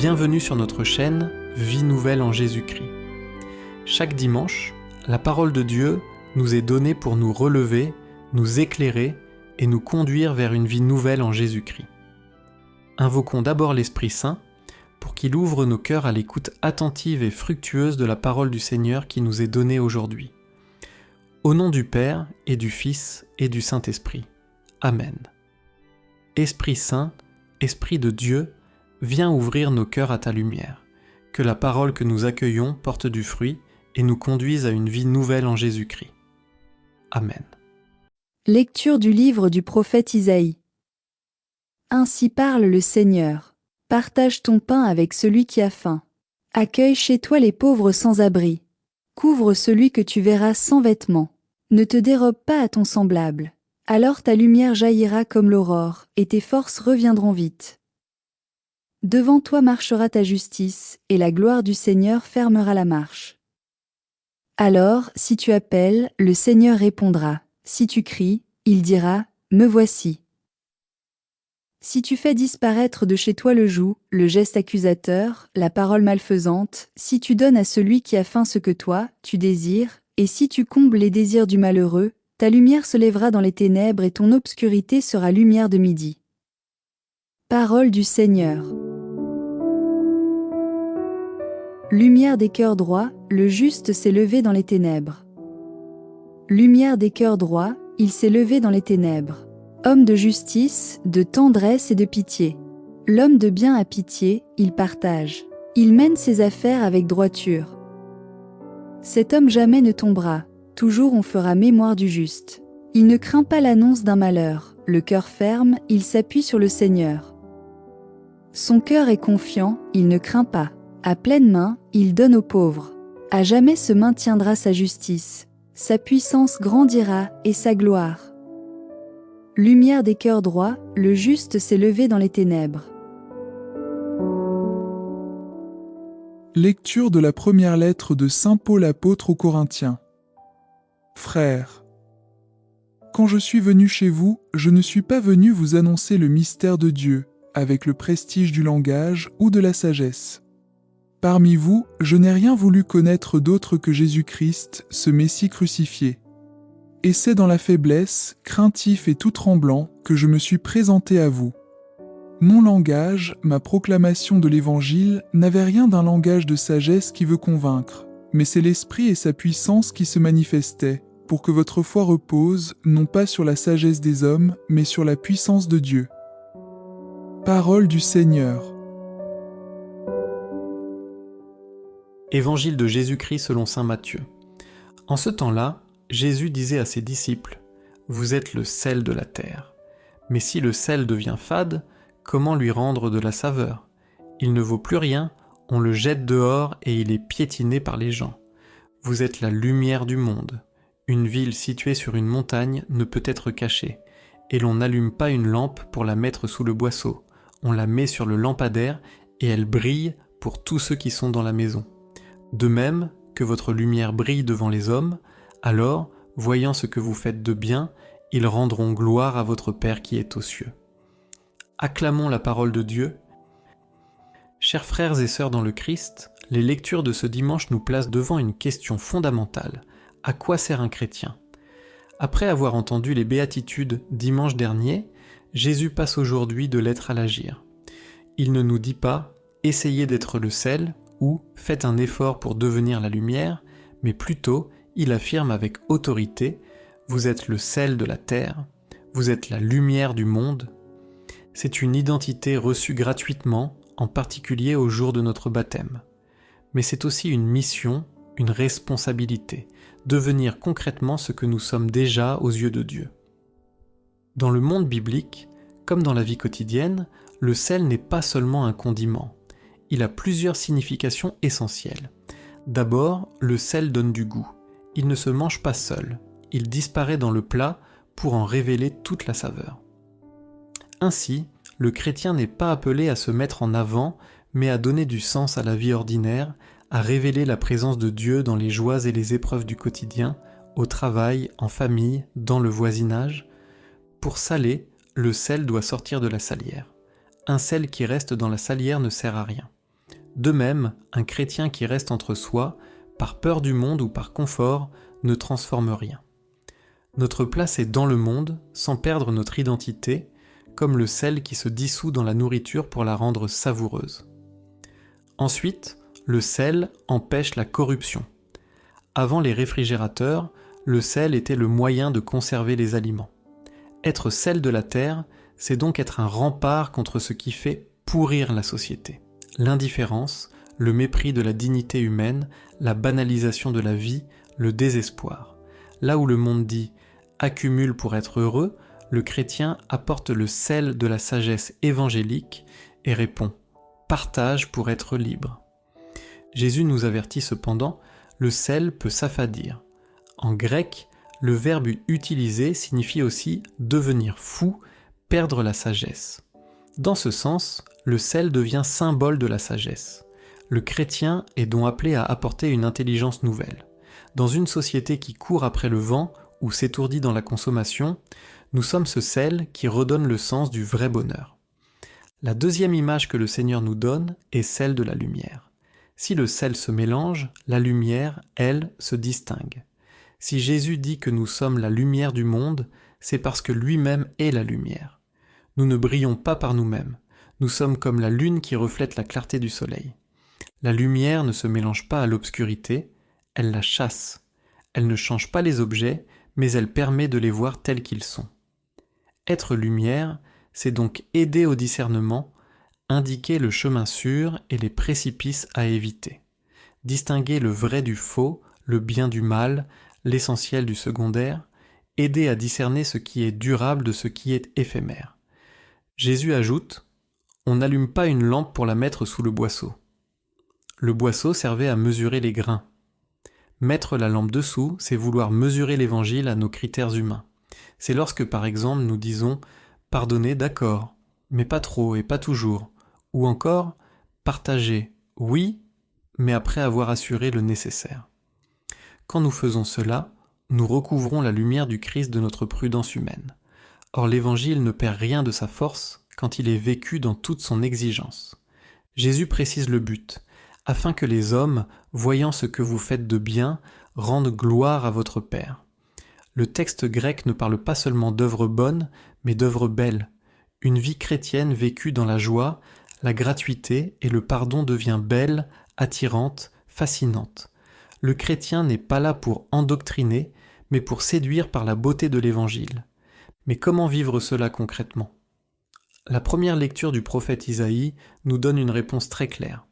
Bienvenue sur notre chaîne Vie Nouvelle en Jésus-Christ. Chaque dimanche, la parole de Dieu nous est donnée pour nous relever, nous éclairer et nous conduire vers une vie nouvelle en Jésus-Christ. Invoquons d'abord l'Esprit Saint pour qu'il ouvre nos cœurs à l'écoute attentive et fructueuse de la parole du Seigneur qui nous est donnée aujourd'hui. Au nom du Père et du Fils et du Saint-Esprit. Amen. Esprit Saint, Esprit de Dieu, viens ouvrir nos cœurs à ta lumière, que la parole que nous accueillons porte du fruit et nous conduise à une vie nouvelle en Jésus-Christ. Amen. Lecture du livre du prophète Isaïe. Ainsi parle le Seigneur. Partage ton pain avec celui qui a faim. Accueille chez toi les pauvres sans abri. Couvre celui que tu verras sans vêtements. Ne te dérobe pas à ton semblable. Alors ta lumière jaillira comme l'aurore, et tes forces reviendront vite. Devant toi marchera ta justice, et la gloire du Seigneur fermera la marche. Alors, si tu appelles, le Seigneur répondra. Si tu cries, il dira, « Me voici ». Si tu fais disparaître de chez toi le joug, le geste accusateur, la parole malfaisante, si tu donnes à celui qui a faim ce que toi, tu désires, et si tu combles les désirs du malheureux, ta lumière se lèvera dans les ténèbres et ton obscurité sera lumière de midi. Parole du Seigneur. Lumière des cœurs droits, le juste s'est levé dans les ténèbres. Lumière des cœurs droits, il s'est levé dans les ténèbres. Homme de justice, de tendresse et de pitié. L'homme de bien a pitié, il partage. Il mène ses affaires avec droiture. Cet homme jamais ne tombera, toujours on fera mémoire du juste. Il ne craint pas l'annonce d'un malheur, le cœur ferme, il s'appuie sur le Seigneur. Son cœur est confiant, il ne craint pas. À pleine main, il donne aux pauvres. À jamais se maintiendra sa justice. Sa puissance grandira et sa gloire. Lumière des cœurs droits, le juste s'est levé dans les ténèbres. Lecture de la première lettre de Saint Paul apôtre aux Corinthiens. Frères, quand je suis venu chez vous, je ne suis pas venu vous annoncer le mystère de Dieu, avec le prestige du langage ou de la sagesse. Parmi vous, je n'ai rien voulu connaître d'autre que Jésus-Christ, ce Messie crucifié. Et c'est dans la faiblesse, craintif et tout tremblant, que je me suis présenté à vous. Mon langage, ma proclamation de l'Évangile, n'avait rien d'un langage de sagesse qui veut convaincre, mais c'est l'Esprit et sa puissance qui se manifestaient, pour que votre foi repose, non pas sur la sagesse des hommes, mais sur la puissance de Dieu. Parole du Seigneur. Évangile de Jésus-Christ selon saint Matthieu. En ce temps-là, Jésus disait à ses disciples, « Vous êtes le sel de la terre. Mais si le sel devient fade, comment lui rendre de la saveur? Il ne vaut plus rien, on le jette dehors et il est piétiné par les gens. Vous êtes la lumière du monde. Une ville située sur une montagne ne peut être cachée, et l'on n'allume pas une lampe pour la mettre sous le boisseau. On la met sur le lampadaire et elle brille pour tous ceux qui sont dans la maison. De même que votre lumière brille devant les hommes, alors, voyant ce que vous faites de bien, ils rendront gloire à votre Père qui est aux cieux. » Acclamons la parole de Dieu. Chers frères et sœurs dans le Christ, les lectures de ce dimanche nous placent devant une question fondamentale. À quoi sert un chrétien? Après avoir entendu les béatitudes dimanche dernier, Jésus passe aujourd'hui de l'être à l'agir. Il ne nous dit pas « essayez d'être le sel » ou « faites un effort pour devenir la lumière », mais plutôt, il affirme avec autorité « vous êtes le sel de la terre, vous êtes la lumière du monde ». C'est une identité reçue gratuitement, en particulier au jour de notre baptême. Mais c'est aussi une mission, une responsabilité, devenir concrètement ce que nous sommes déjà aux yeux de Dieu. Dans le monde biblique, comme dans la vie quotidienne, le sel n'est pas seulement un condiment. Il a plusieurs significations essentielles. D'abord, le sel donne du goût. Il ne se mange pas seul. Il disparaît dans le plat pour en révéler toute la saveur. Ainsi, le chrétien n'est pas appelé à se mettre en avant, mais à donner du sens à la vie ordinaire, à révéler la présence de Dieu dans les joies et les épreuves du quotidien, au travail, en famille, dans le voisinage. Pour saler, le sel doit sortir de la salière. Un sel qui reste dans la salière ne sert à rien. De même, un chrétien qui reste entre soi, par peur du monde ou par confort, ne transforme rien. Notre place est dans le monde, sans perdre notre identité, comme le sel qui se dissout dans la nourriture pour la rendre savoureuse. Ensuite, le sel empêche la corruption. Avant les réfrigérateurs, le sel était le moyen de conserver les aliments. Être sel de la terre, c'est donc être un rempart contre ce qui fait pourrir la société. L'indifférence, le mépris de la dignité humaine, la banalisation de la vie, le désespoir. Là où le monde dit « accumule pour être heureux », le chrétien apporte le sel de la sagesse évangélique et répond « partage pour être libre ». Jésus nous avertit cependant, le sel peut s'affadir. En grec, le verbe utilisé signifie aussi devenir fou, perdre la sagesse. Dans ce sens, le sel devient symbole de la sagesse. Le chrétien est donc appelé à apporter une intelligence nouvelle. Dans une société qui court après le vent ou s'étourdit dans la consommation, nous sommes ce sel qui redonne le sens du vrai bonheur. La deuxième image que le Seigneur nous donne est celle de la lumière. Si le sel se mélange, la lumière, elle, se distingue. Si Jésus dit que nous sommes la lumière du monde, c'est parce que lui-même est la lumière. Nous ne brillons pas par nous-mêmes. Nous sommes comme la lune qui reflète la clarté du soleil. La lumière ne se mélange pas à l'obscurité, elle la chasse. Elle ne change pas les objets, mais elle permet de les voir tels qu'ils sont. Être lumière, c'est donc aider au discernement, indiquer le chemin sûr et les précipices à éviter. Distinguer le vrai du faux, le bien du mal, l'essentiel du secondaire, aider à discerner ce qui est durable de ce qui est éphémère. Jésus ajoute « On n'allume pas une lampe pour la mettre sous le boisseau. » Le boisseau servait à mesurer les grains. Mettre la lampe dessous, c'est vouloir mesurer l'évangile à nos critères humains. C'est lorsque, par exemple, nous disons « pardonner, d'accord, mais pas trop et pas toujours », ou encore « partager, oui, mais après avoir assuré le nécessaire ». Quand nous faisons cela, nous recouvrons la lumière du Christ de notre prudence humaine. Or l'évangile ne perd rien de sa force quand il est vécu dans toute son exigence. Jésus précise le but, afin que les hommes, voyant ce que vous faites de bien, rendent gloire à votre Père. Le texte grec ne parle pas seulement d'œuvres bonnes, mais d'œuvres belles. Une vie chrétienne vécue dans la joie, la gratuité et le pardon devient belle, attirante, fascinante. Le chrétien n'est pas là pour endoctriner, mais pour séduire par la beauté de l'Évangile. Mais comment vivre cela concrètement ? La première lecture du prophète Isaïe nous donne une réponse très claire.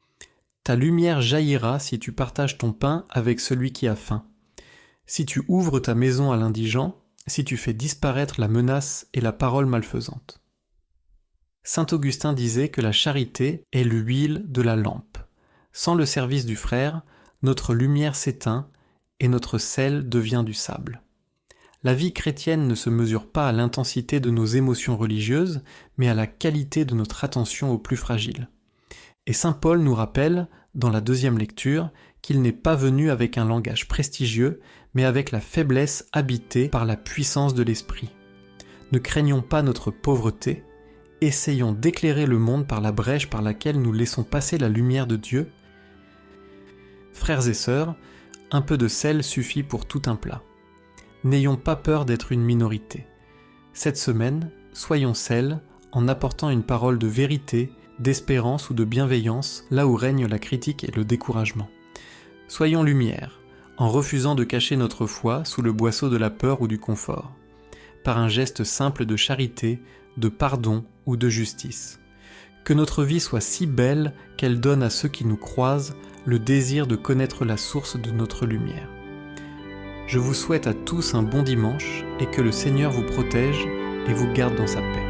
« Ta lumière jaillira si tu partages ton pain avec celui qui a faim. Si tu ouvres ta maison à l'indigent, si tu fais disparaître la menace et la parole malfaisante. » Saint Augustin disait que la charité est l'huile de la lampe. Sans le service du frère, notre lumière s'éteint et notre sel devient du sable. La vie chrétienne ne se mesure pas à l'intensité de nos émotions religieuses, mais à la qualité de notre attention aux plus fragiles. Et saint Paul nous rappelle, dans la deuxième lecture, qu'il n'est pas venu avec un langage prestigieux, mais avec la faiblesse habitée par la puissance de l'esprit. Ne craignons pas notre pauvreté, essayons d'éclairer le monde par la brèche par laquelle nous laissons passer la lumière de Dieu. Frères et sœurs, un peu de sel suffit pour tout un plat. N'ayons pas peur d'être une minorité. Cette semaine, soyons sel en apportant une parole de vérité, d'espérance ou de bienveillance là où règne la critique et le découragement. Soyons lumière, en refusant de cacher notre foi sous le boisseau de la peur ou du confort, par un geste simple de charité, de pardon ou de justice. Que notre vie soit si belle qu'elle donne à ceux qui nous croisent le désir de connaître la source de notre lumière. Je vous souhaite à tous un bon dimanche et que le Seigneur vous protège et vous garde dans sa paix.